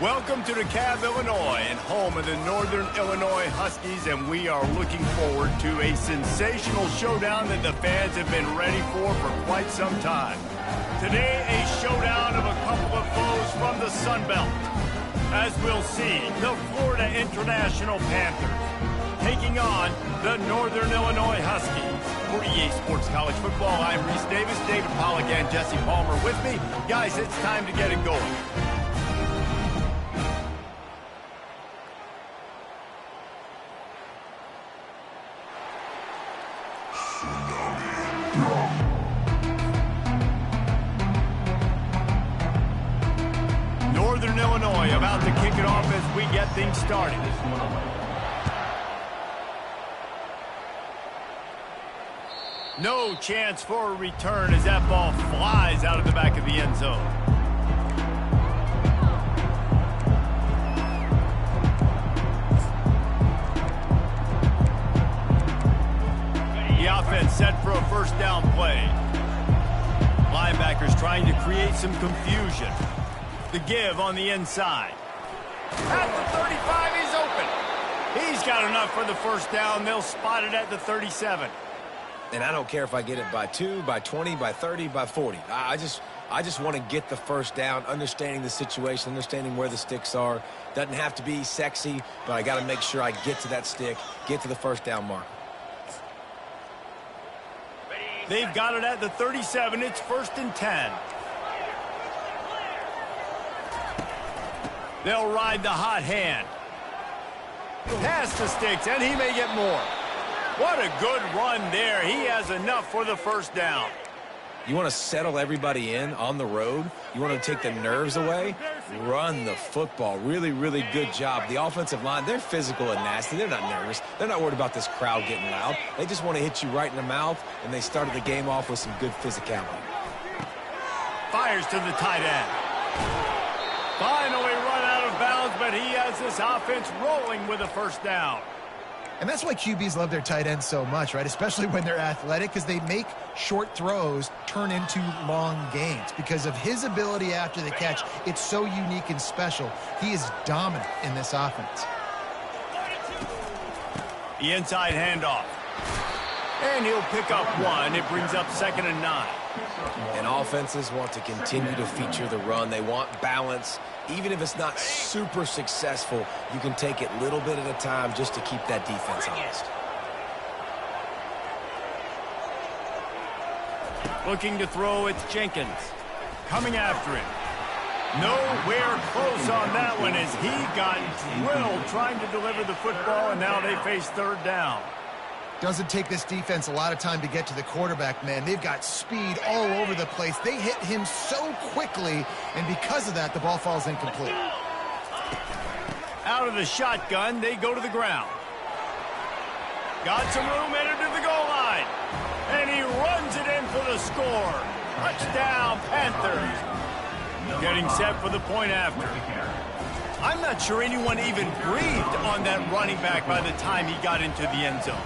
Welcome to DeKalb, Illinois, and home of the Northern Illinois Huskies, and we are looking forward to a sensational showdown that the fans have been ready for quite some time. Today, a showdown of a couple of foes from the Sun Belt. As we'll see, the Florida International Panthers taking on the Northern Illinois Huskies. For EA Sports College Football, I'm Reese Davis, David Pollack, and Jesse Palmer with me. Guys, it's time to get it going. Northern Illinois about to kick it off as we get things started. No chance for a return as that ball flies out of the back of the end zone. The offense set for a first down play. Linebackers trying to create some confusion. The give on the inside. At the 35, he's open. He's got enough for the first down. They'll spot it at the 37. And I don't care if I get it by 2, by 20, by 30, by 40. I just want to get the first down, understanding the situation, understanding where the sticks are. Doesn't have to be sexy, but I got to make sure I get to that stick, get to the first down mark. They've got it at the 37. It's 1st and 10. They'll ride the hot hand. Pass the sticks, and he may get more. What a good run there. He has enough for the first down. You want to settle everybody in on the road? You want to take the nerves away? Run the football. Really, really good job. The offensive line, they're physical and nasty. They're not nervous. They're not worried about this crowd getting loud. They just want to hit you right in the mouth, and they started the game off with some good physicality. Fires to the tight end. Finally run out of bounds, but he has this offense rolling with a first down. And that's why QBs love their tight ends so much, right? Especially when they're athletic, because they make short throws turn into long gains. Because of his ability after the catch, it's so unique and special. He is dominant in this offense. The inside handoff. And he'll pick up one. It brings up 2nd and 9. And offenses want to continue to feature the run. They want balance. Even if it's not super successful, you can take it a little bit at a time just to keep that defense honest. Looking to throw, it's Jenkins. Coming after him. Nowhere close on that one as he got drilled trying to deliver the football, and now they face 3rd down. Doesn't take this defense a lot of time to get to the quarterback, man. They've got speed all over the place. They hit him so quickly, and because of that, the ball falls incomplete. Out of the shotgun, they go to the ground. Got some room, entered to the goal line. And he runs it in for the score. Touchdown, Panthers. Getting set for the point after. I'm not sure anyone even breathed on that running back by the time he got into the end zone.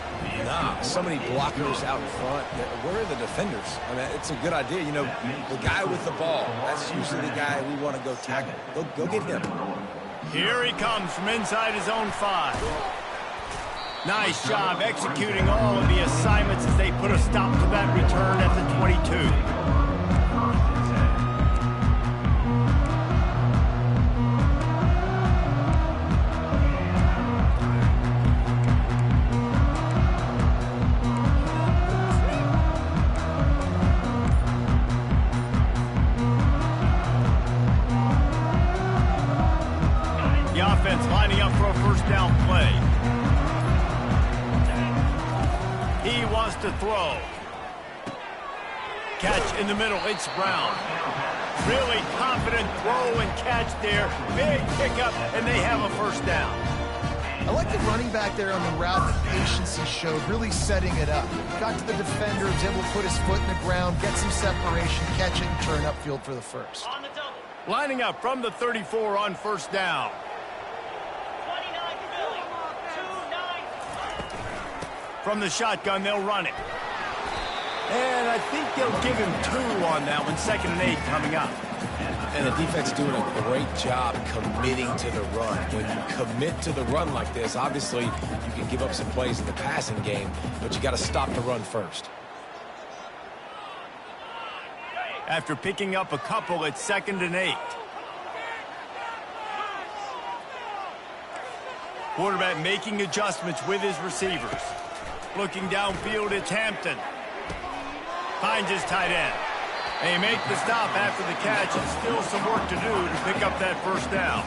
Nah, so many blockers out in front. Where are the defenders? I mean, it's a good idea. You know, the guy with the ball, that's usually the guy we want to go tackle. Go get him. Here he comes from inside his own 5. Nice job executing all of the assignments as they put a stop to that return at the 22. Lining up for a first down play. He wants to throw. Catch in the middle. It's Brown. Really confident throw and catch there. Big pickup, and they have a first down. I like the running back there on the route, the patience he showed, really setting it up. Got to the defender, was able to put his foot in the ground, get some separation, catch it, and turn upfield for the first. Lining up from the 34 on first down. From the shotgun, they'll run it. And I think they'll give him 2 on that one. 2nd and 8 coming up. And the defense doing a great job committing to the run. When you commit to the run like this, obviously you can give up some plays in the passing game, but you got to stop the run first. After picking up a couple, it's 2nd and 8. Quarterback making adjustments with his receivers. Looking downfield, it's Hampton. Finds his tight end. They make the stop after the catch, and still some work to do to pick up that first down.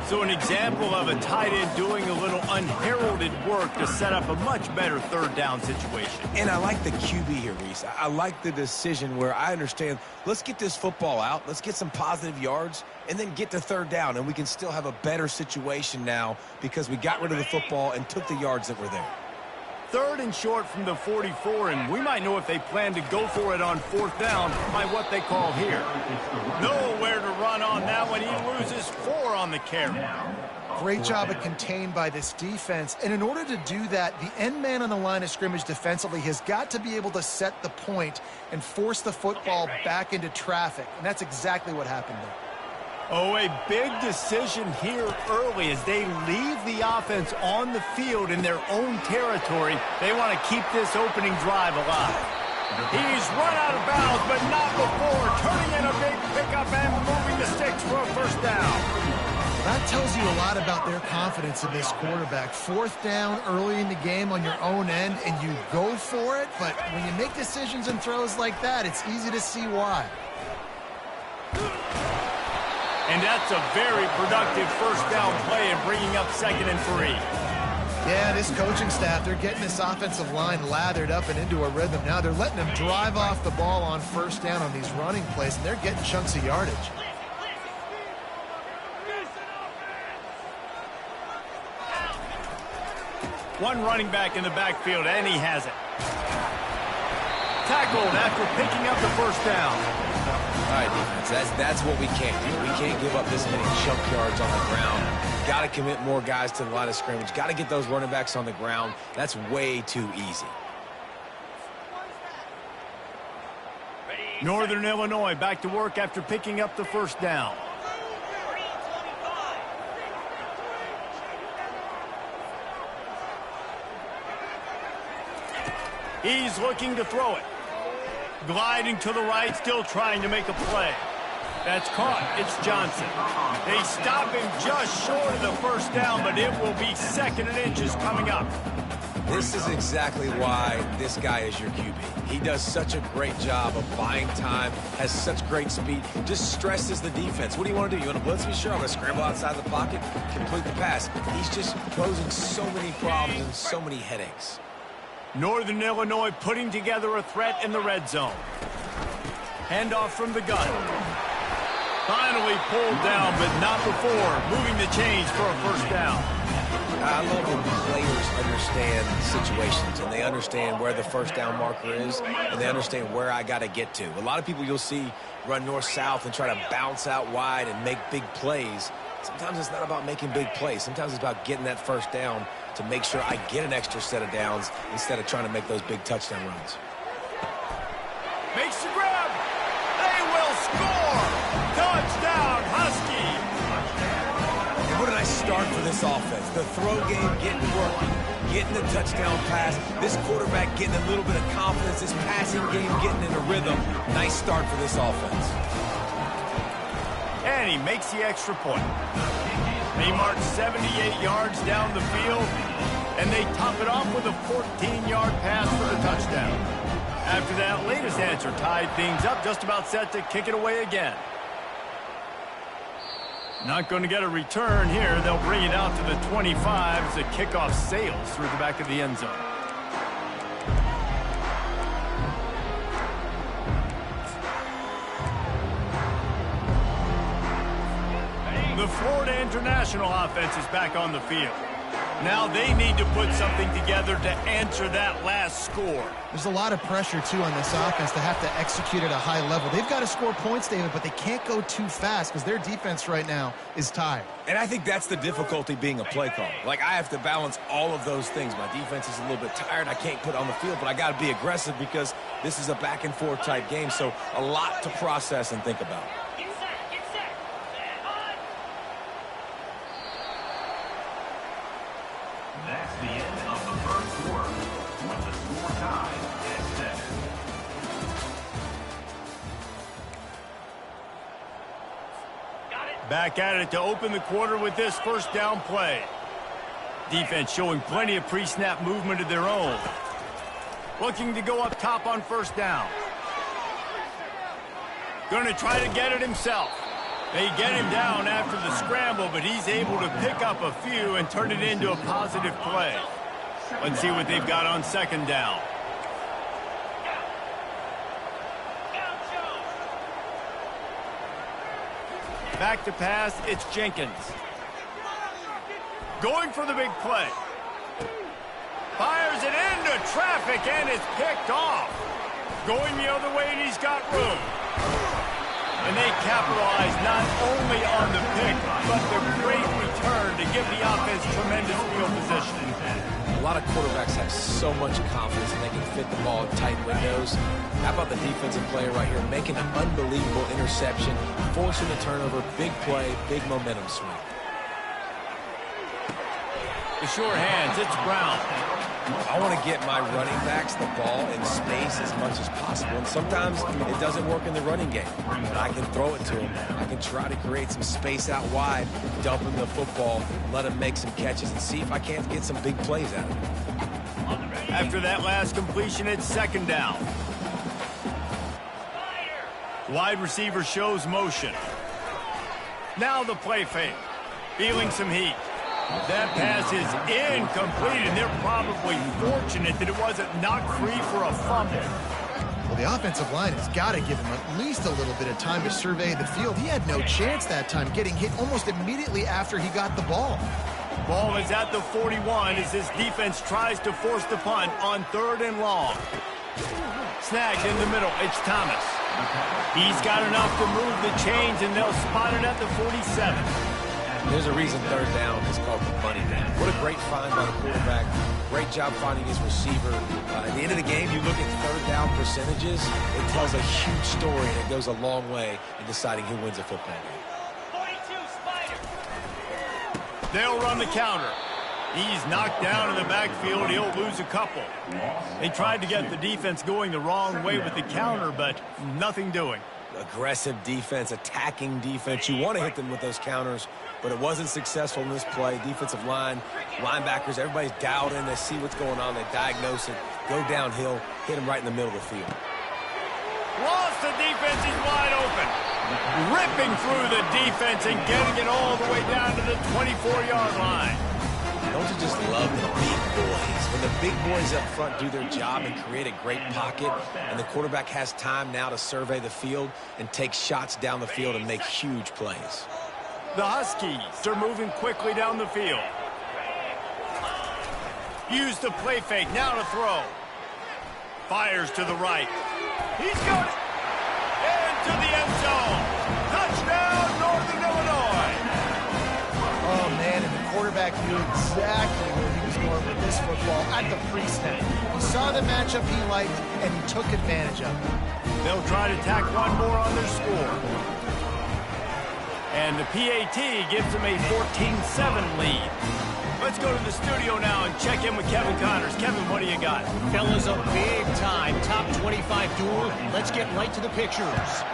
So an example of a tight end doing a little unheralded work to set up a much better 3rd down situation. And I like the QB here, Reese. I like the decision where I understand, let's get this football out, let's get some positive yards, and then get to 3rd down, and we can still have a better situation now because we got rid of the football and took the yards that were there. 3rd and short from the 44, and we might know if they plan to go for it on 4th down by what they call here. Nowhere to run on that one. He loses 4 on the carry. Great job of contained by this defense. And in order to do that, the end man on the line of scrimmage defensively has got to be able to set the point and force the football back into traffic. And that's exactly what happened there. Oh, a big decision here early as they leave the offense on the field in their own territory. They want to keep this opening drive alive. He's run out of bounds, but not before turning in a big pickup and moving the sticks for a first down. That tells you a lot about their confidence in this quarterback. 4th down early in the game on your own end, and you go for it. But when you make decisions and throws like that, it's easy to see why. And that's a very productive first down play and bringing up 2nd and 3. Yeah, this coaching staff, they're getting this offensive line lathered up and into a rhythm. Now they're letting them drive off the ball on 1st down on these running plays, and they're getting chunks of yardage. One running back in the backfield, and he has it. Tackled after picking up the first down. All right, defense, that's what we can't do. We can't give up this many chunk yards on the ground. Got to commit more guys to the line of scrimmage. Got to get those running backs on the ground. That's way too easy. Northern Illinois back to work after picking up the first down. He's looking to throw it. Gliding to the right, still trying to make a play. That's caught. It's Johnson. They stop him just short of the first down, but it will be 2nd and inches coming up. This is exactly why this guy is your QB. He does such a great job of buying time, has such great speed, just stresses the defense. What do you want to do? You want to blitz me? Sure, I'm going to scramble outside the pocket, complete the pass. He's just posing so many problems and so many headaches. Northern Illinois putting together a threat in the red zone. Handoff from the gun. Finally pulled down, but not before moving the chains for a first down. I love when players understand situations and they understand where the first down marker is and they understand where I got to get to. A lot of people you'll see run north-south and try to bounce out wide and make big plays. Sometimes it's not about making big plays. Sometimes it's about getting that first down to make sure I get an extra set of downs instead of trying to make those big touchdown runs. Makes the grab. They will score. Touchdown, Husky. And what a nice start for this offense. The throw game getting working, getting the touchdown pass. This quarterback getting a little bit of confidence. This passing game getting in a rhythm. Nice start for this offense. And he makes the extra point. They march 78 yards down the field, and they top it off with a 14-yard pass for the touchdown. After that latest answer tied things up, just about set to kick it away again. Not going to get a return here. They'll bring it out to the 25 as the kickoff sails through the back of the end zone. The Florida International offense is back on the field. Now they need to put something together to answer that last score. There's a lot of pressure, too, on this offense to have to execute at a high level. They've got to score points, David, but they can't go too fast because their defense right now is tired. And I think that's the difficulty being a play caller. Like, I have to balance all of those things. My defense is a little bit tired. I can't put on the field, but I got to be aggressive because this is a back-and-forth type game, so a lot to process and think about. Back at it to open the quarter with this first down play. Defense showing plenty of pre-snap movement of their own. Looking to go up top on first down. Going to try to get it himself. They get him down after the scramble, but he's able to pick up a few and turn it into a positive play. Let's see what they've got on second down. Back to pass, it's Jenkins. Going for the big play. Fires it into traffic, and it's picked off. Going the other way, and he's got room. And they capitalize not only on the pick, but the great return to give the offense tremendous field position. A lot of quarterbacks have so much confidence that they can fit the ball in tight windows. How about the defensive player right here making an unbelievable interception, forcing the turnover, big play, big momentum swing. The short hands, it's Brown. I want to get my running backs the ball in space as much as possible, and sometimes it doesn't work in the running game. But I can throw it to them. I can try to create some space out wide, dump him the football, let him make some catches, and see if I can't get some big plays out of him. After that last completion, it's second down. Wide receiver shows motion. Now the play fake. Feeling some heat. That pass is incomplete, and they're probably fortunate that it wasn't knocked free for a fumble. Well, the offensive line has got to give him at least a little bit of time to survey the field. He had no chance that time, getting hit almost immediately after he got the ball. Ball is at the 41 as this defense tries to force the punt on 3rd and long. Snagged in the middle, it's Thomas. He's got enough to move the chains, and they'll spot it at the 47. There's a reason 3rd down is called the money down. What a great find by the quarterback. Great job finding his receiver. At the end of the game, you look at 3rd down percentages. It tells a huge story, and it goes a long way in deciding who wins a football game. They'll run the counter. He's knocked down in the backfield. He'll lose a couple. They tried to get the defense going the wrong way with the counter, but nothing doing. Aggressive defense, attacking defense. You want to hit them with those counters, but it wasn't successful in this play. Defensive line, linebackers, everybody's dialed in. They see what's going on. They diagnose it, go downhill, hit them right in the middle of the field. Lost the defense. He's wide open. Ripping through the defense and getting it all the way down to the 24-yard line. Don't you just love the big boys? When the big boys up front do their job and create a great pocket, and the quarterback has time now to survey the field and take shots down the field and make huge plays. The Huskies are moving quickly down the field. Use the play fake, now to throw. Fires to the right. He's got it. Into the end zone. Touchdown, Northern Illinois. Oh, man, and the quarterback knew exactly where he was going with this football at the pre-snap. He saw the matchup he liked, and he took advantage of it. They'll try to tack one more on their score. And the PAT gives them a 14-7 lead. Let's go to the studio now and check in with Kevin Connors. Kevin, what do you got? Fellas, a big-time top 25 duel. Let's get right to the pictures.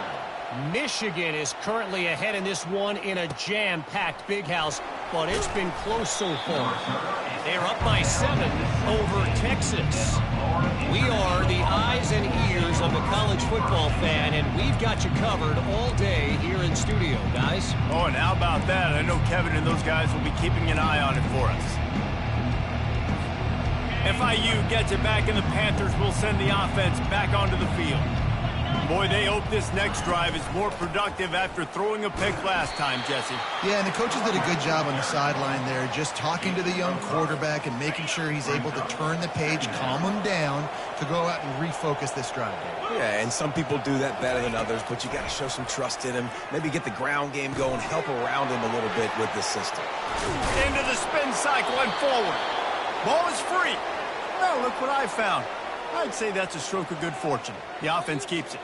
Michigan is currently ahead in this one in a jam-packed big house, but it's been close so far. They're up by 7 over Texas. We are the eyes and ears of the college football fan, and we've got you covered all day here in studio, guys. Oh, and how about that? I know Kevin and those guys will be keeping an eye on it for us. FIU gets it back, and the Panthers will send the offense back onto the field. Boy, they hope this next drive is more productive after throwing a pick last time, Jesse. Yeah, and the coaches did a good job on the sideline there, just talking to the young quarterback and making sure he's able to turn the page, calm him down to go out and refocus this drive. Yeah, and some people do that better than others, but you got to show some trust in him. Maybe get the ground game going, help around him a little bit with this system. Into the spin cycle and forward. Ball is free. Well, look what I found. I'd say that's a stroke of good fortune. The offense keeps it.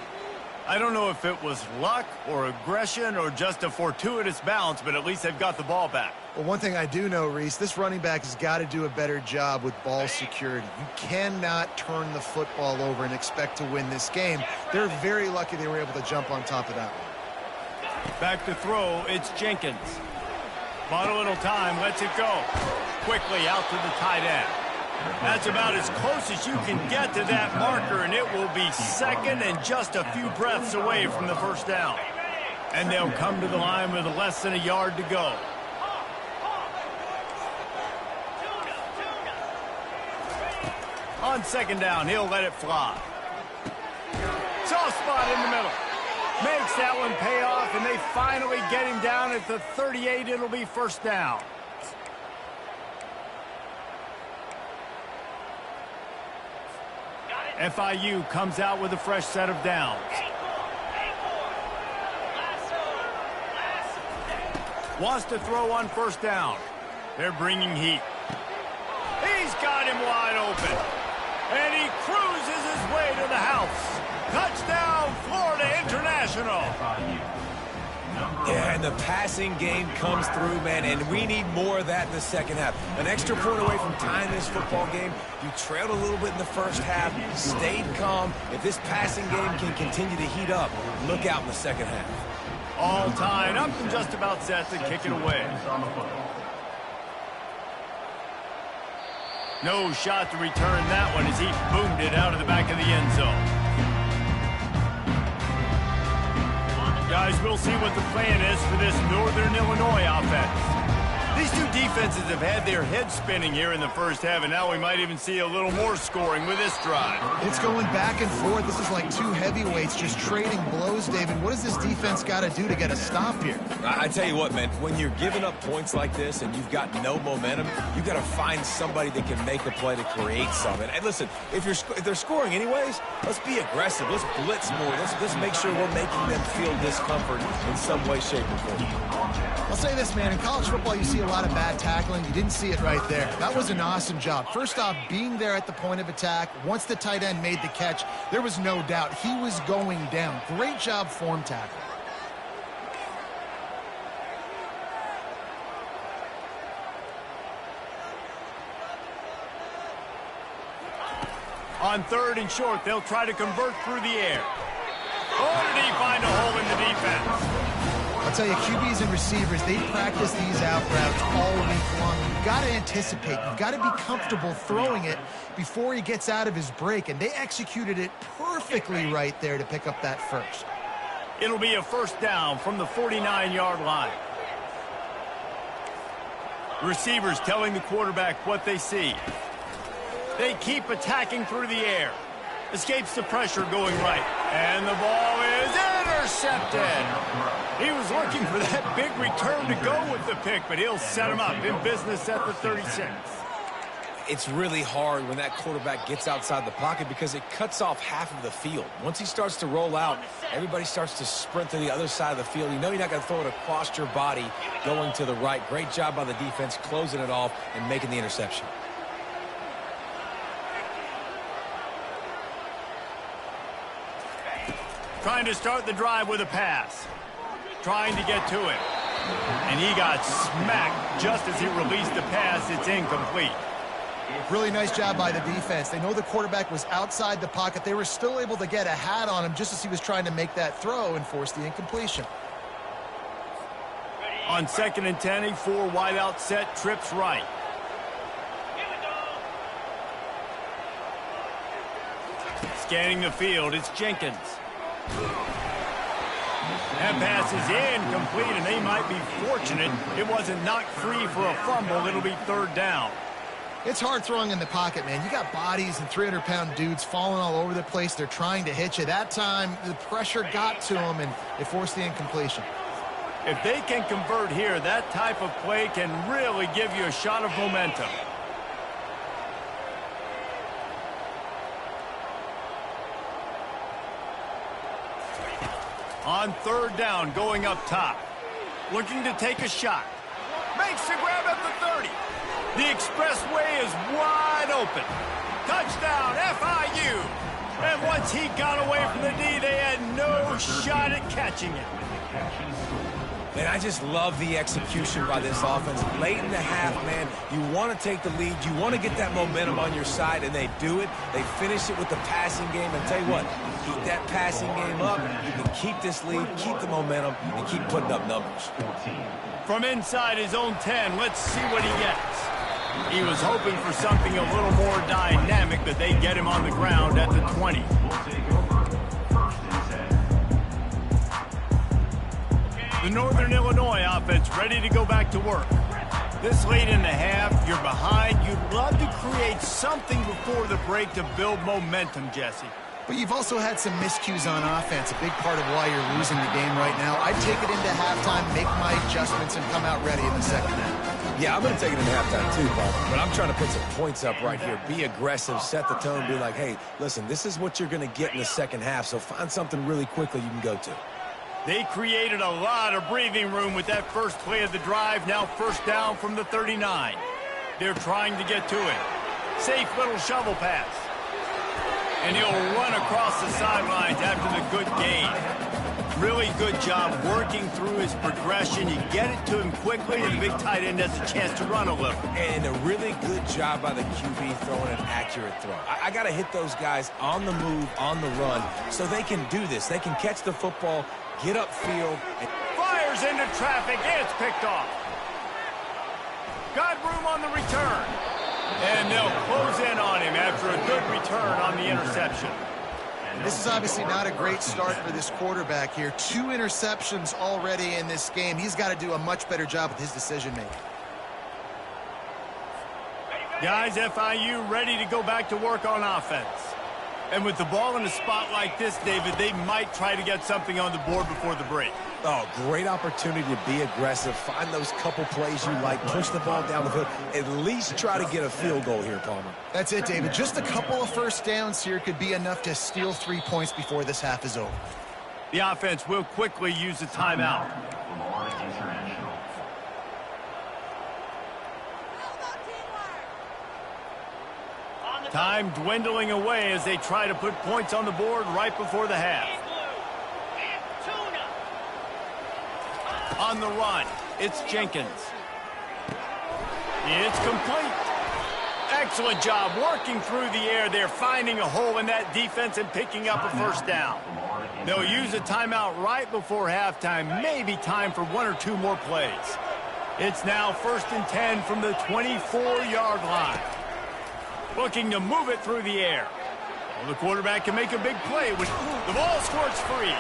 I don't know if it was luck or aggression or just a fortuitous bounce, but at least they've got the ball back. Well, one thing I do know, Reese, this running back has got to do a better job with ball security. You cannot turn the football over and expect to win this game. They're very lucky they were able to jump on top of that one. Back to throw, it's Jenkins. Bought a little time, lets it go. Quickly out to the tight end. That's about as close as you can get to that marker, and it will be second and just a few breaths away from the first down. And they'll come to the line with less than a yard to go. On second down, he'll let it fly. Soft spot in the middle. Makes that one pay off, and they finally get him down at the 38. It'll be first down. FIU comes out with a fresh set of downs. Wants to throw on first down. They're bringing heat. He's got him wide open. And he cruises his way to the house. Touchdown, Florida International. Yeah, and the passing game comes through, man, and we need more of that in the second half. An extra point away from tying this football game. You trailed a little bit in the first half, stayed calm. If this passing game can continue to heat up, look out in the second half. All tied up and just about set to kick it away. No shot to return that one as he boomed it out of the back of the end zone. Guys, we'll see what the plan is for this Northern Illinois offense. These two defenses have had their heads spinning here in the first half, and now we might even see a little more scoring with this drive. It's going back and forth. This is like two heavyweights just trading blows, David. What does this defense got to do to get a stop here? I tell you what, man, when you're giving up points like this and you've got no momentum, you've got to find somebody that can make a play to create something. And listen, if they're scoring anyways, let's be aggressive. Let's blitz more. Let's make sure we're making them feel discomfort in some way, shape, or form. I'll say this, man. In college football, you see a lot of bad tackling. You didn't see it right there. That was an awesome job. First off, being there at the point of attack. Once the tight end made the catch, there was no doubt he was going down. Great job form tackle. On third and short, they'll try to convert through the air. Oh, did he find a hole in the defense? I'll tell you, QBs and receivers, they practice these out routes all week long. You've got to anticipate. You've got to be comfortable throwing it before he gets out of his break, and they executed it perfectly right there to pick up that first. It'll be a first down from the 49-yard line. Receivers telling the quarterback what they see. They keep attacking through the air. Escapes the pressure going right. And the ball is intercepted. He was looking for that big return to go with the pick, but he'll set him up in business at the 36. It's really hard when that quarterback gets outside the pocket because it cuts off half of the field. Once he starts to roll out, everybody starts to sprint to the other side of the field. You know you're not going to throw it across your body going to the right. Great job by the defense closing it off and making the interception. Trying to start the drive with a pass. Trying to get to it. And he got smacked just as he released the pass. It's incomplete. Really nice job by the defense. They know the quarterback was outside the pocket. They were still able to get a hat on him just as he was trying to make that throw and force the incompletion. On second and 10, a four wide out set, trips right. Scanning the field, it's Jenkins. That pass is incomplete, and they might be fortunate it wasn't knocked free for a fumble. It'll be third down. It's hard throwing in the pocket, man. You got bodies and 300-pound dudes falling all over the place. They're trying to hit you. That time, the pressure got to them, and it forced the incompletion. If they can convert here, that type of play can really give you a shot of momentum. On third down, going up top. Looking to take a shot. Makes the grab at the 30. The expressway is wide open. Touchdown, FIU. And once he got away from the D, they had no shot at catching it. Man, I just love the execution by this offense. Late in the half, man, you want to take the lead. You want to get that momentum on your side, and they do it. They finish it with the passing game. And tell you what, keep that passing game up. You can keep this lead, keep the momentum, and keep putting up numbers. From inside his own 10, let's see what he gets. He was hoping for something a little more dynamic, but they get him on the ground at the 20. The Northern Illinois offense ready to go back to work. This late in the half, you're behind. You'd love to create something before the break to build momentum, Jesse. But you've also had some miscues on offense, a big part of why you're losing the game right now. I'd take it into halftime, make my adjustments, and come out ready in the second half. Yeah, I'm going to take it into halftime too, Paul. But I'm trying to put some points up right here. Be aggressive, set the tone, be like, hey, listen, this is what you're going to get in the second half, so find something really quickly you can go to. They created a lot of breathing room with that first play of the drive. Now first down from the 39. They're trying to get to it. Safe little shovel pass. And he'll run across the sidelines after the good gain. Really good job working through his progression. You get it to him quickly, and the big tight end has a chance to run a little. And a really good job by the QB throwing an accurate throw. I got to hit those guys on the move, on the run, so they can do this. They can catch the football, get upfield. And fires into traffic, and it's picked off. Got room on the return. And they'll close in on him after a good return on the interception. This is obviously not a great start for this quarterback here. 2 interceptions already in this game. He's got to do a much better job with his decision-making. Guys, FIU ready to go back to work on offense. And with the ball in a spot like this, David, they might try to get something on the board before the break. Oh, great opportunity to be aggressive. Find those couple plays you like. Push the ball down the field. At least try to get a field goal here, Palmer. That's it, David. Just a couple of first downs here could be enough to steal 3 points before this half is over. The offense will quickly use a timeout. Time dwindling away as they try to put points on the board right before the half. On the run, it's Jenkins. It's complete. Excellent job working through the air. They're finding a hole in that defense and picking up a first down. They'll use a timeout right before halftime. Maybe time for 1 or 2 more plays. It's now 1st and 10 from the 24-yard line. Looking to move it through the air. Well, the quarterback can make a big play when the ball squirts free.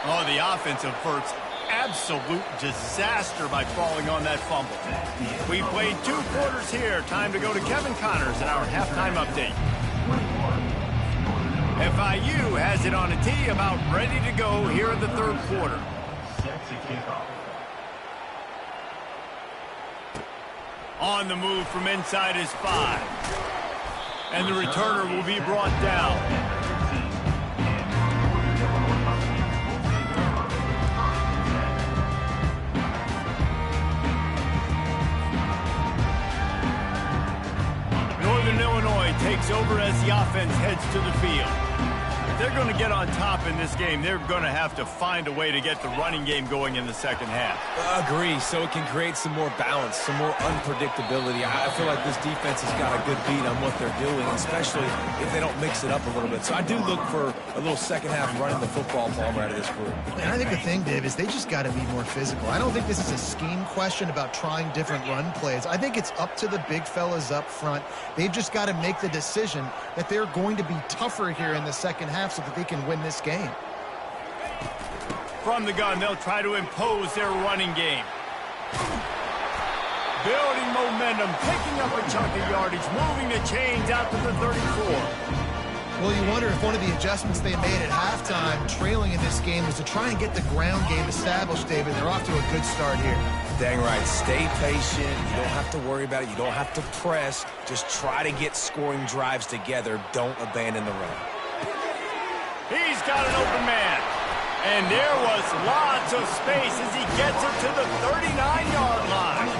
Oh, the offense averts absolute disaster by falling on that fumble. We played 2 quarters here. Time to go to Kevin Connors in our halftime update. FIU has it on a tee, about ready to go here in the 3rd quarter. On the move from inside his 5. And the returner will be brought down. Northern Illinois takes over as the offense heads to the field. If they're going to get on top in this game, they're going to have to find a way to get the running game going in the second half. Agree, so it can create some more balance, some more unpredictability. I feel like this defense has got a good beat on what they're doing, especially if they don't mix it up a little bit. So I do look for a little second half running the football Palmer out of this group. And I think the thing, Dave, is they just got to be more physical. I don't think this is a scheme question about trying different run plays. I think it's up to the big fellas up front. They've just got to make the decision that they're going to be tougher here in the second half so that they can win this game. From the gun, they'll try to impose their running game. Building momentum, picking up a chunk of yardage, moving the chains out to the 34. Well, you wonder if one of the adjustments they made at halftime, trailing in this game, was to try and get the ground game established, David. They're off to a good start here. Dang right. Stay patient. You don't have to worry about it. You don't have to press. Just try to get scoring drives together. Don't abandon the run. He's got an open man. And there was lots of space as he gets it to the 39-yard line.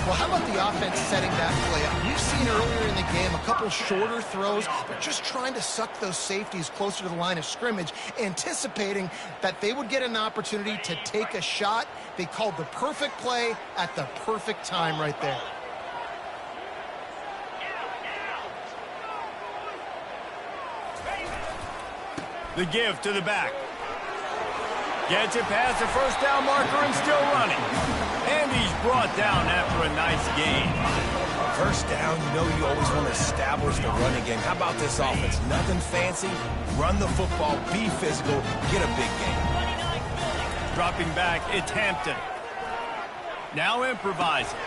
Well, how about the offense setting that play up? We've seen earlier in the game a couple shorter throws. They're just trying to suck those safeties closer to the line of scrimmage, anticipating that they would get an opportunity to take a shot. They called the perfect play at the perfect time right there. The give to the back. Gets it past the first down marker and still running. And he's brought down after a nice gain. First down, you know you always want to establish the running game. How about this offense? Nothing fancy. Run the football, be physical, get a big gain. Dropping back, it's Hampton. Now improvising.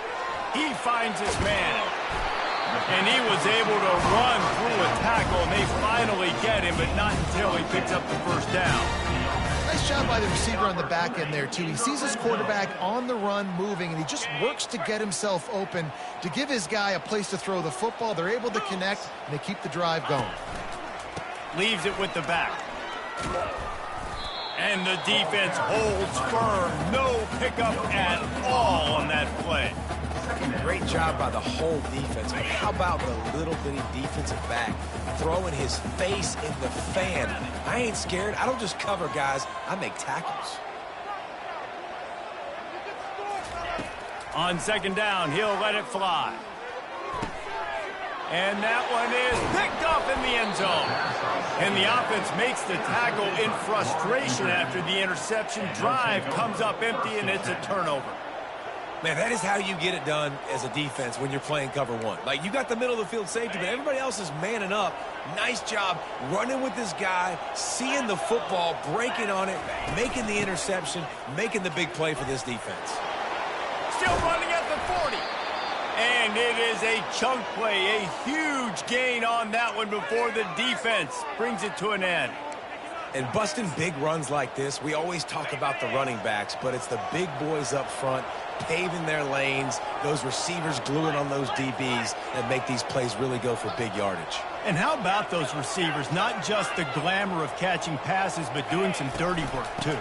He finds his man. And he was able to run through a tackle, and they finally get him, but not until he picks up the first down. Nice job by the receiver on the back end there, too. He sees his quarterback on the run moving, and he just works to get himself open to give his guy a place to throw the football. They're able to connect, and they keep the drive going. Leaves it with the back. And the defense holds firm. No pickup at all on that play. Great job by the whole defense, but how about the little bitty defensive back throwing his face in the fan? I ain't scared. I don't just cover guys. I make tackles. On second down, he'll let it fly. And that one is picked up in the end zone. And the offense makes the tackle in frustration after the interception. Drive comes up empty, and it's a turnover. Man, that is how you get it done as a defense when you're playing cover one. Like, you got the middle of the field safety, but everybody else is manning up. Nice job running with this guy, seeing the football, breaking on it, making the interception, making the big play for this defense. Still running at the 40. And it is a chunk play, a huge gain on that one before the defense brings it to an end. And busting big runs like this, we always talk about the running backs, but it's the big boys up front paving their lanes, those receivers gluing on those DBs that make these plays really go for big yardage. And how about those receivers? Not just the glamour of catching passes, but doing some dirty work, too.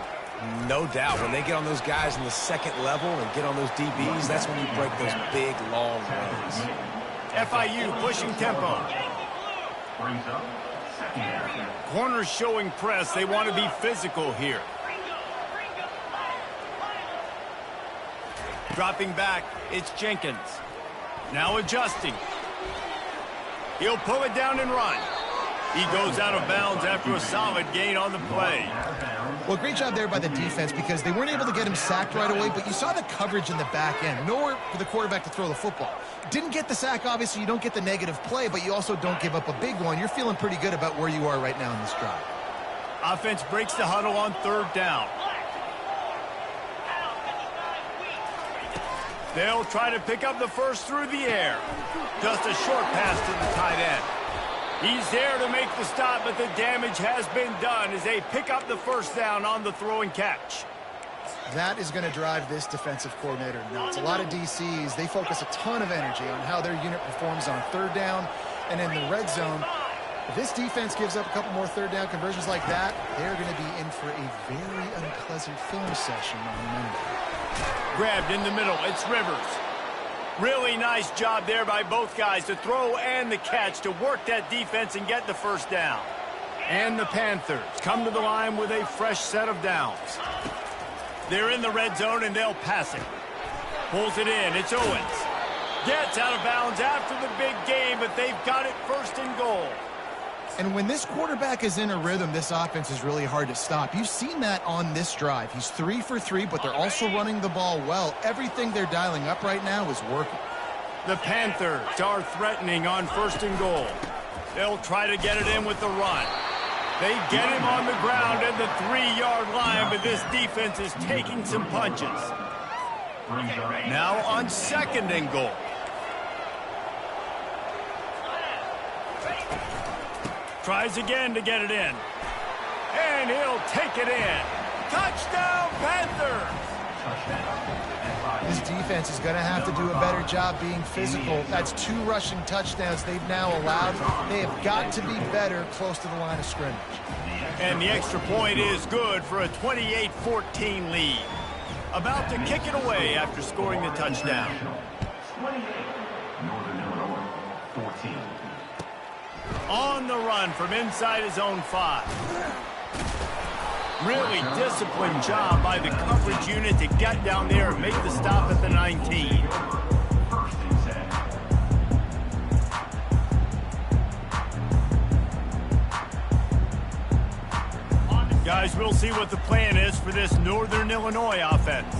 No doubt. When they get on those guys in the second level and get on those DBs, that's when you break those big, long runs. FIU pushing tempo. Corners showing press. They want to be physical here. Dropping back, it's Jenkins. Now adjusting. He'll pull it down and run. He goes out of bounds after a solid gain on the play. Well, great job there by the defense because they weren't able to get him sacked right away, but you saw the coverage in the back end. Nowhere for the quarterback to throw the football. Didn't get the sack, obviously. You don't get the negative play, but you also don't give up a big one. You're feeling pretty good about where you are right now in this drive. Offense breaks the huddle on third down. They'll try to pick up the first through the air. Just a short pass to the tight end. He's there to make the stop, but the damage has been done as they pick up the first down on the throw and catch. That is going to drive this defensive coordinator nuts. A lot of DCs, they focus a ton of energy on how their unit performs on third down and in the red zone. If this defense gives up a couple more third down conversions like that, they're going to be in for a very unpleasant film session on Monday. Grabbed in the middle, it's Rivers. Really nice job there by both guys to throw and the catch to work that defense and get the first down. And the Panthers come to the line with a fresh set of downs. They're in the red zone and they'll pass it. Pulls it in, it's Owens. Gets out of bounds after the big game, but they've got it first and goal. And when this quarterback is in a rhythm, this offense is really hard to stop. You've seen that on this drive. He's 3 for 3, but they're also running the ball well. Everything they're dialing up right now is working. The Panthers are threatening on first and goal. They'll try to get it in with the run. They get him on the ground at the 3-yard line, but this defense is taking some punches. Now on second and goal. Tries again to get it in. And he'll take it in. Touchdown, Panthers! This defense is going to have to do a better job being physical. That's 2 rushing touchdowns they've now allowed. They have got to be better close to the line of scrimmage. And the extra point is good for a 28-14 lead. About to kick it away after scoring the touchdown. Northern Illinois, 14. On the run from inside his own 5. Really disciplined job by the coverage unit to get down there and make the stop at the 19. Guys, we'll see what the plan is for this Northern Illinois offense.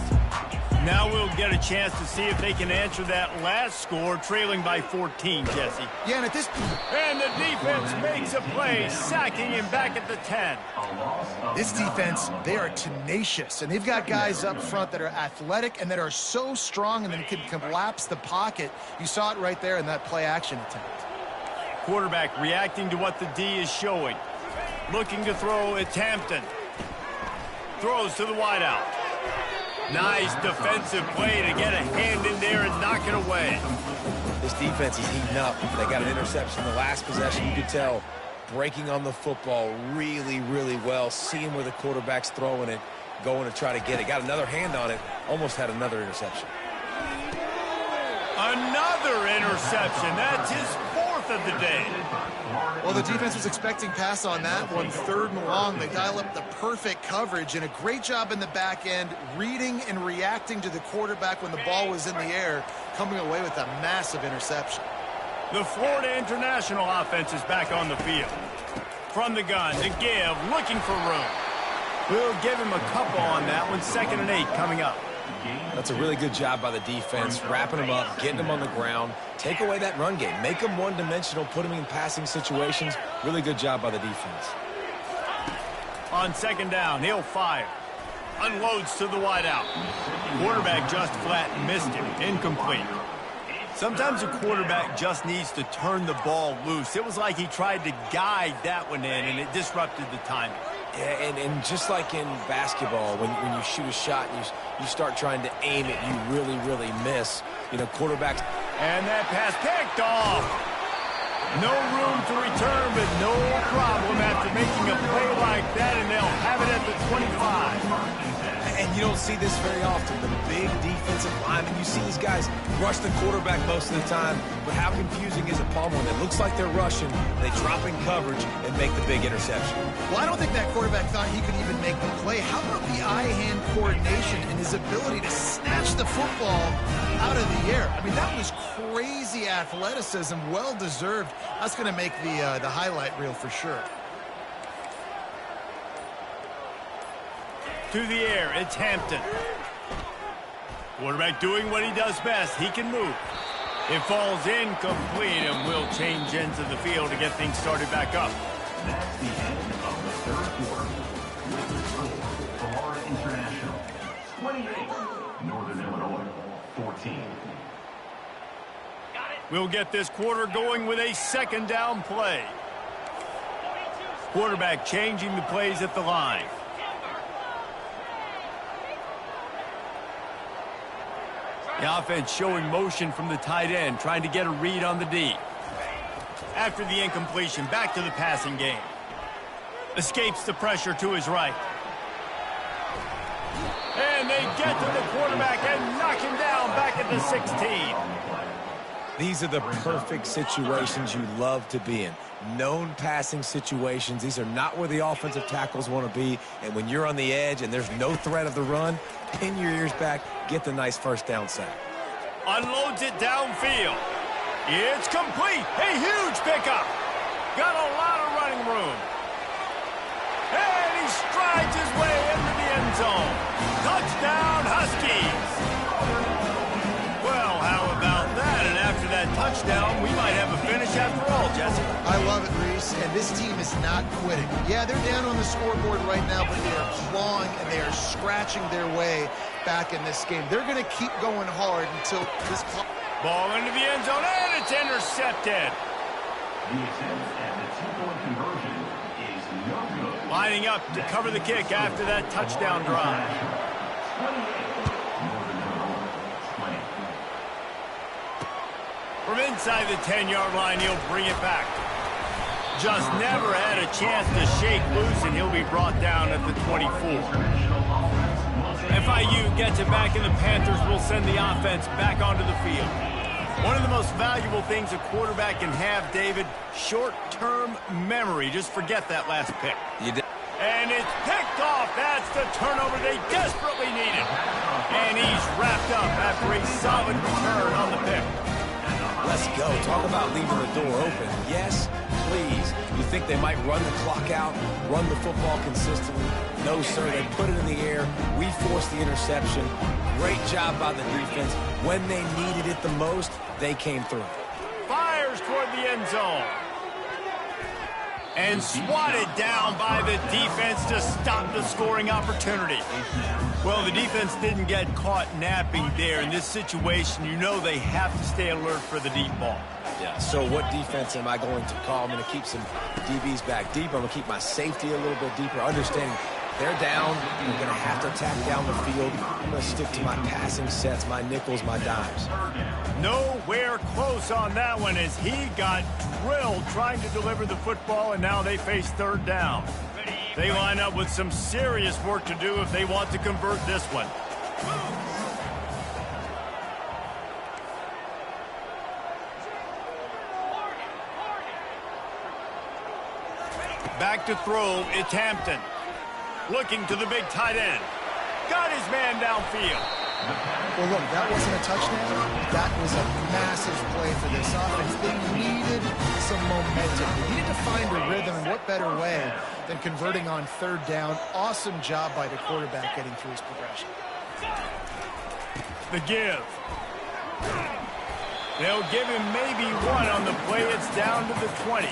Now we'll get a chance to see if they can answer that last score, trailing by 14, Jesse. Yeah, and at this point... And the defense makes a play, sacking him back at the 10. This defense, they are tenacious, and they've got guys up front that are athletic and that are so strong and then can collapse the pocket. You saw it right there in that play-action attempt. Quarterback reacting to what the D is showing. Looking to throw, it's Hampton. Throws to the wideout. Nice defensive play to get a hand in there and knock it away. This defense is heating up. They got an interception the last possession. You could tell breaking on the football really, really well. Seeing where the quarterback's throwing it, going to try to get it. Got another hand on it. Almost had another interception. Another interception. That's his 4th of the day. Well, the defense was expecting pass on that one, 3rd and long. They dial up the perfect coverage and a great job in the back end, reading and reacting to the quarterback when the ball was in the air, coming away with a massive interception. The Florida International offense is back on the field. From the gun to give, looking for room. We'll give him a couple on that one, 2nd and 8 coming up. That's a really good job by the defense, wrapping them up, getting them on the ground. Take away that run game. Make them one-dimensional, put them in passing situations. Really good job by the defense. On 2nd down, he'll fire. Unloads to the wideout. Quarterback just flat missed him. Incomplete. Sometimes a quarterback just needs to turn the ball loose. It was like he tried to guide that one in, and it disrupted the timing. Yeah, and just like in basketball, when you shoot a shot and you start trying to aim it, you really, really miss. You know, quarterbacks. And that pass picked off. No room to return, but no problem after making a play like that, and they'll have it at the 25. And you don't see this very often. The big defensive linemen, you see these guys rush the quarterback most of the time, but how confusing is it, Palmer, when it looks like they're rushing, they drop in coverage and make the big interception? Well, I don't think that quarterback thought he could even make the play. How about the eye-hand coordination and his ability to snatch the football out of the air? I mean, that was crazy athleticism, well-deserved. That's going to make the highlight reel for sure. To the air, it's Hampton. Quarterback doing what he does best. He can move. It falls incomplete, and we'll change ends of the field to get things started back up. That's the end of the 3rd quarter. With the result, Florida International 28, Northern Illinois 14. We'll get this quarter going with a 2nd down play. Quarterback changing the plays at the line. The offense showing motion from the tight end, trying to get a read on the D. After the incompletion, back to the passing game. Escapes the pressure to his right. And they get to the quarterback and knock him down back at the 16. These are the perfect situations you love to be in. Known passing situations. These are not where the offensive tackles want to be. And when you're on the edge and there's no threat of the run, pin your ears back, get the nice 1st down sack. Unloads it downfield. It's complete. A huge pickup. Got a lot of running room. And he strides his way into the end zone. Touchdown, Huskies. Well, how about that? And after that touchdown, we might have a finish after all, Jesse. I love it, Reese, and this team is not quitting. Yeah, they're down on the scoreboard right now, but they are clawing and they are scratching their way back in this game. They're going to keep going hard until this ball into the end zone, and it's intercepted. The attempt at the 2-point conversion is no good. Lining up to cover the kick after that touchdown drive. 28, Northern Illinois 20. From inside the 10-yard line, he'll bring it back. Just never had a chance to shake loose, and he'll be brought down at the 24. FIU gets it back, and the Panthers will send the offense back onto the field. One of the most valuable things a quarterback can have, David, short-term memory. Just forget that last pick. You did. And it's picked off. That's the turnover they desperately needed. And he's wrapped up after a solid return on the pick. Let's go. Talk about leaving the door open. Yes, please. You think they might run the clock out, run the football consistently? No, sir. They put it in the air. We forced the interception. Great job by the defense. When they needed it the most, they came through. Fires toward the end zone. And swatted down by the defense to stop the scoring opportunity. Well, the defense didn't get caught napping there. In this situation, you know they have to stay alert for the deep ball. Yeah, so what defense am I going to call? I'm going to keep some DBs back deeper. I'm going to keep my safety a little bit deeper, understanding they're down. We're going to have to attack down the field. I'm going to stick to my passing sets, my nickels, my dimes. Nowhere close on that one as he got drilled trying to deliver the football, and now they face third down. They line up with some serious work to do if they want to convert this one. Back to throw, it's Hampton. Looking to the big tight end. Got his man downfield. Well, look, that wasn't a touchdown. That was a massive play for this offense. They needed some momentum. They needed to find a rhythm, and what better way than converting on third down. Awesome job by the quarterback getting through his progression. The give. They'll give him maybe one on the play. It's down to the 20.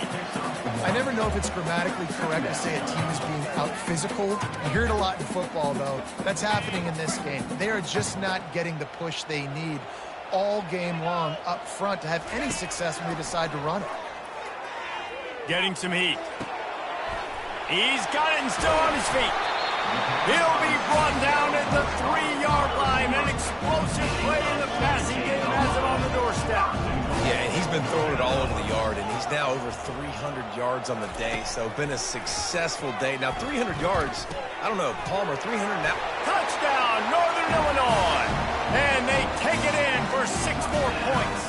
I never know if it's grammatically correct to say a team is being out-physical. You hear it a lot in football, though. That's happening in this game. They are just not getting the push they need all game long up front to have any success when they decide to run it. Getting some heat. He's got it and still on his feet. He'll be brought down at the 3-yard line. An explosive play in the passing game has him on the doorstep. Yeah, and he's been throwing it all over the yard, and he's now over 300 yards on the day, so been a successful day. Now, 300 yards, I don't know, Palmer, 300 now. Touchdown, Northern Illinois. And they take it in for 6 more points.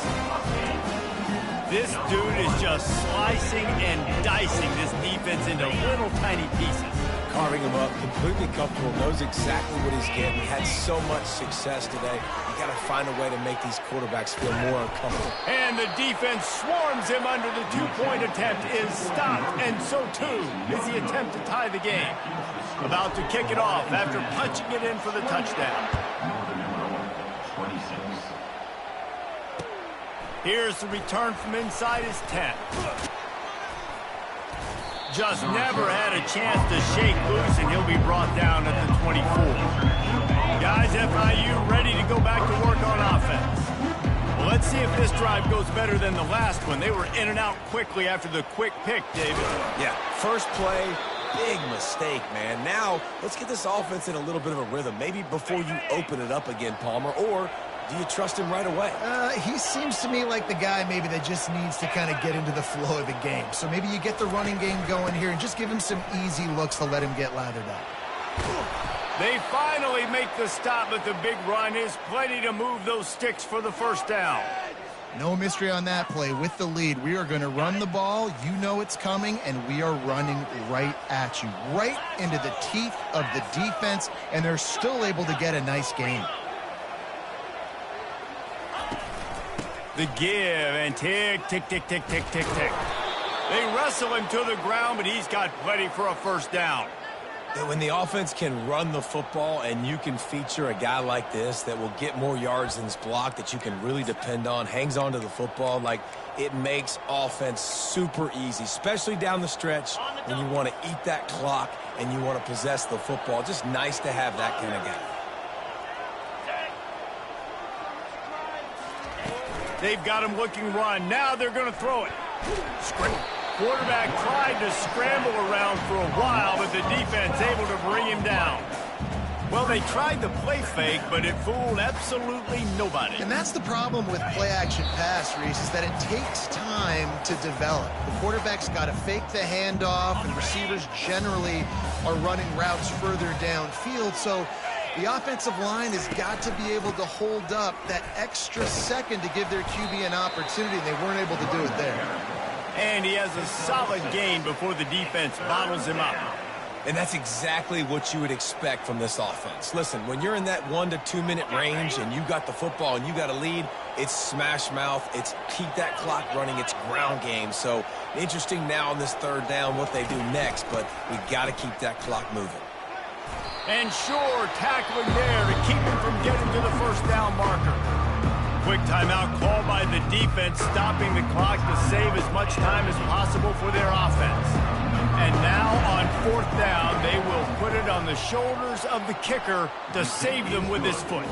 This dude is just slicing and dicing this defense into little tiny pieces. Carving him up, completely comfortable, knows exactly what he's getting. Had so much success today. You got to find a way to make these quarterbacks feel more uncomfortable. And the defense swarms him under the 2-point attempt is stopped, and so too is the attempt to tie the game. About to kick it off after punching it in for the touchdown. Here's the return from inside his 10. Just never had a chance to shake loose, and he'll be brought down at the 24. Guys, FIU ready to go back to work on offense. Well, let's see if this drive goes better than the last one. They were in and out quickly after the quick pick, David. Yeah, first play, big mistake, man. Now, let's get this offense in a little bit of a rhythm. Maybe before you open it up again, Palmer, or do you trust him right away? He seems to me like the guy maybe that just needs to kind of get into the flow of the game. So maybe you get the running game going here and just give him some easy looks to let him get lathered up. They finally make the stop, but the big run is plenty to move those sticks for the first down. No mystery on that play. With the lead, we are going to run the ball. You know it's coming, and we are running right at you, right into the teeth of the defense, and they're still able to get a nice gain. The give, and tick, tick, tick, tick, tick, tick, tick. They wrestle him to the ground, but he's got plenty for a first down. When the offense can run the football and you can feature a guy like this that will get more yards than this block that you can really depend on, hangs on to the football, like it makes offense super easy, especially down the stretch when you want to eat that clock and you want to possess the football. Just nice to have that kind of guy. They've got him looking run. Now they're going to throw it. Quarterback tried to scramble around for a while, but the defense able to bring him down. Well, they tried the play fake, but it fooled absolutely nobody. And that's the problem with play-action pass, Reese, is that it takes time to develop. The quarterback's got to fake the handoff, and receivers generally are running routes further downfield, so The offensive line has got to be able to hold up that extra second to give their QB an opportunity. They weren't able to do it there. And he has a solid gain before the defense bottles him up. And that's exactly what you would expect from this offense. Listen, when you're in that 1 to 2 minute range and you got the football and you got a lead, it's smash mouth, it's keep that clock running, it's ground game. So interesting now on this third down what they do next, but we got to keep that clock moving. And sure, tackling there to keep him from getting to the first down marker. Quick timeout called by the defense, stopping the clock to save as much time as possible for their offense. And now on fourth down, they will put it on the shoulders of the kicker to save them with his foot.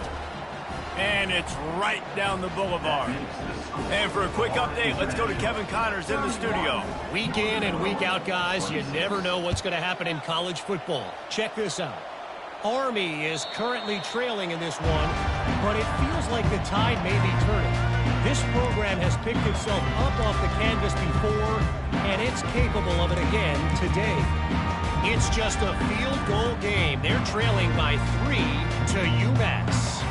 And it's right down the boulevard. And for a quick update, let's go to Kevin Connors in the studio. Week in and week out, guys, you never know what's going to happen in college football. Check this out. Army is currently trailing in this one, but it feels like the tide may be turning. This program has picked itself up off the canvas before, and it's capable of it again today. It's just a field goal game. They're trailing by 3 to UMass.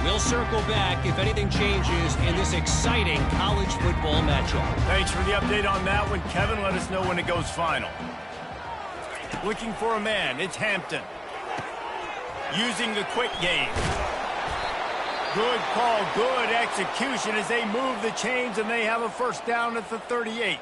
We'll circle back if anything changes in this exciting college football matchup. Thanks for the update on that one, Kevin. Let us know when it goes final. Looking for a man, it's Hampton. Using the quick game. Good call, good execution as they move the chains and they have a first down at the 38.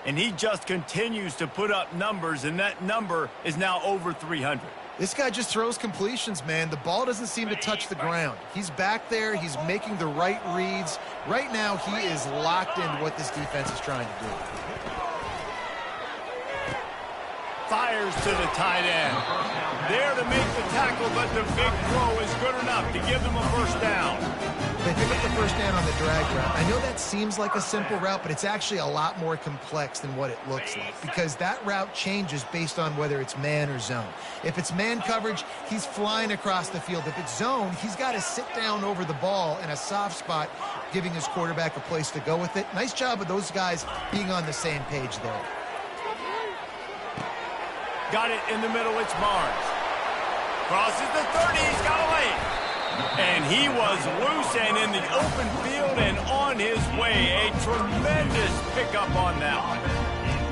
And he just continues to put up numbers, and that number is now over 300. This guy just throws completions, man. The ball doesn't seem to touch the ground. He's back there. He's making the right reads. Right now, he is locked into what this defense is trying to do. Fires to the tight end. There to make the tackle, but the big throw is good enough to give them a first down. They pick up the first down on the drag route. I know that seems like a simple route, but it's actually a lot more complex than what it looks like because that route changes based on whether it's man or zone. If it's man coverage, he's flying across the field. If it's zone, he's got to sit down over the ball in a soft spot, giving his quarterback a place to go with it. Nice job of those guys being on the same page there. Got it in the middle, it's Barnes. Crosses the 30, he's got a lane. And he was loose and in the open field and on his way. A tremendous pickup on that one.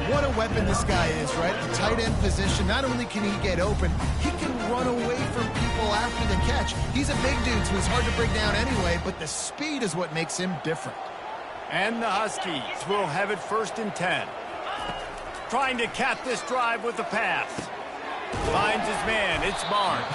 What a weapon this guy is, right? The tight end position, not only can he get open, he can run away from people after the catch. He's a big dude, so he's hard to bring down anyway, but the speed is what makes him different. And the Huskies will have it 1st and 10. Trying to cap this drive with the pass. Finds his man, it's Barnes.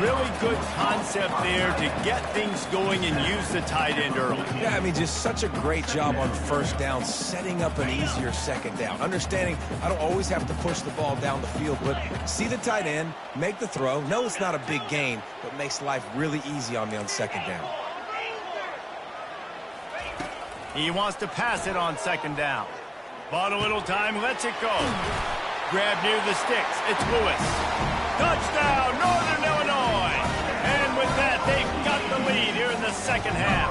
Really good concept there to get things going and use the tight end early. Yeah, I mean, just such a great job on first down, setting up an easier second down. Understanding I don't always have to push the ball down the field, but see the tight end, make the throw. No, it's not a big gain, but makes life really easy on me on second down. He wants to pass it on second down. Bought a little time, lets it go. Grab near the sticks, it's Lewis. Touchdown, Northern Illinois! And with that, they've got the lead here in the second half.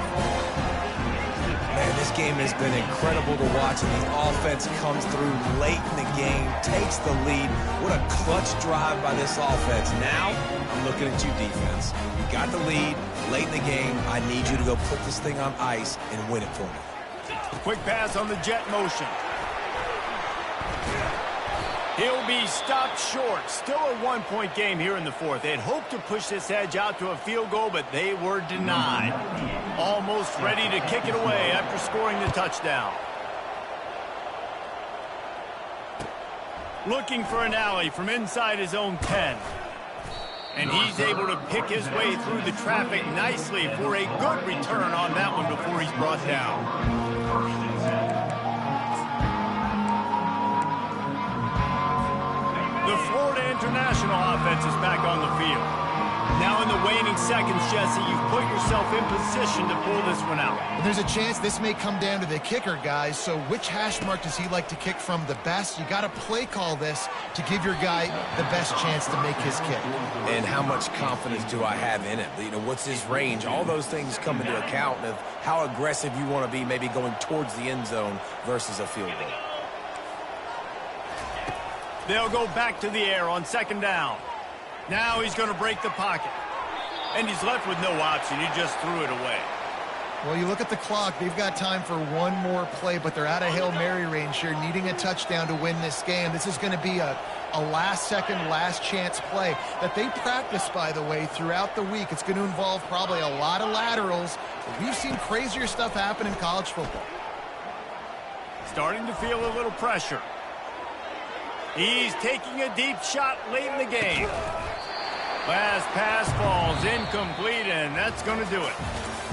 Man, this game has been incredible to watch, and the offense comes through late in the game, takes the lead. What a clutch drive by this offense. Now, I'm looking at you, defense. You got the lead late in the game. I need you to go put this thing on ice and win it for me. Quick pass on the jet motion. He'll be stopped short. Still a one-point game here in the fourth. They had hoped to push this edge out to a field goal, but they were denied. Almost ready to kick it away after scoring the touchdown. Looking for an alley from inside his own 10. And he's able to pick his way through the traffic nicely for a good return on that one before he's brought down. The Florida International offense is back on the field. Now in the waning seconds, Jesse, you've put yourself in position to pull this one out. And there's a chance this may come down to the kicker, guys. So which hash mark does he like to kick from the best? You got to play call this to give your guy the best chance to make his kick. And how much confidence do I have in it? You know, what's his range? All those things come into account of how aggressive you want to be maybe going towards the end zone versus a field goal. They'll go back to the air on second down. Now he's going to break the pocket. And he's left with no option. He just threw it away. Well, you look at the clock. They've got time for one more play, but they're out of Hail Mary range here, needing a touchdown to win this game. This is going to be a last-second, last-chance play that they practice, by the way, throughout the week. It's going to involve probably a lot of laterals. But we've seen crazier stuff happen in college football. Starting to feel a little pressure. He's taking a deep shot late in the game. Last pass falls incomplete, and that's going to do it.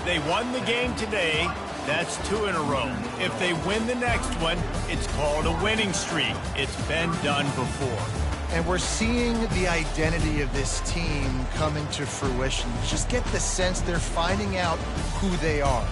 They won the game today. That's 2 in a row. If they win the next one, it's called a winning streak. It's been done before. And we're seeing the identity of this team come into fruition. Just get the sense they're finding out who they are,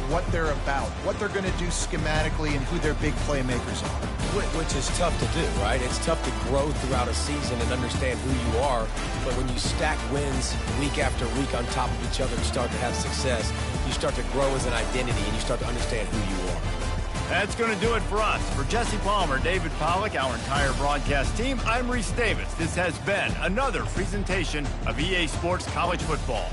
what they're about, what they're going to do schematically, and who their big playmakers are. Which is tough to do, right? It's tough to grow throughout a season and understand who you are. But when you stack wins week after week on top of each other and start to have success, you start to grow as an identity and you start to understand who you are. That's going to do it for us. For Jesse Palmer, David Pollack, our entire broadcast team, I'm Reese Davis. This has been another presentation of EA Sports College Football.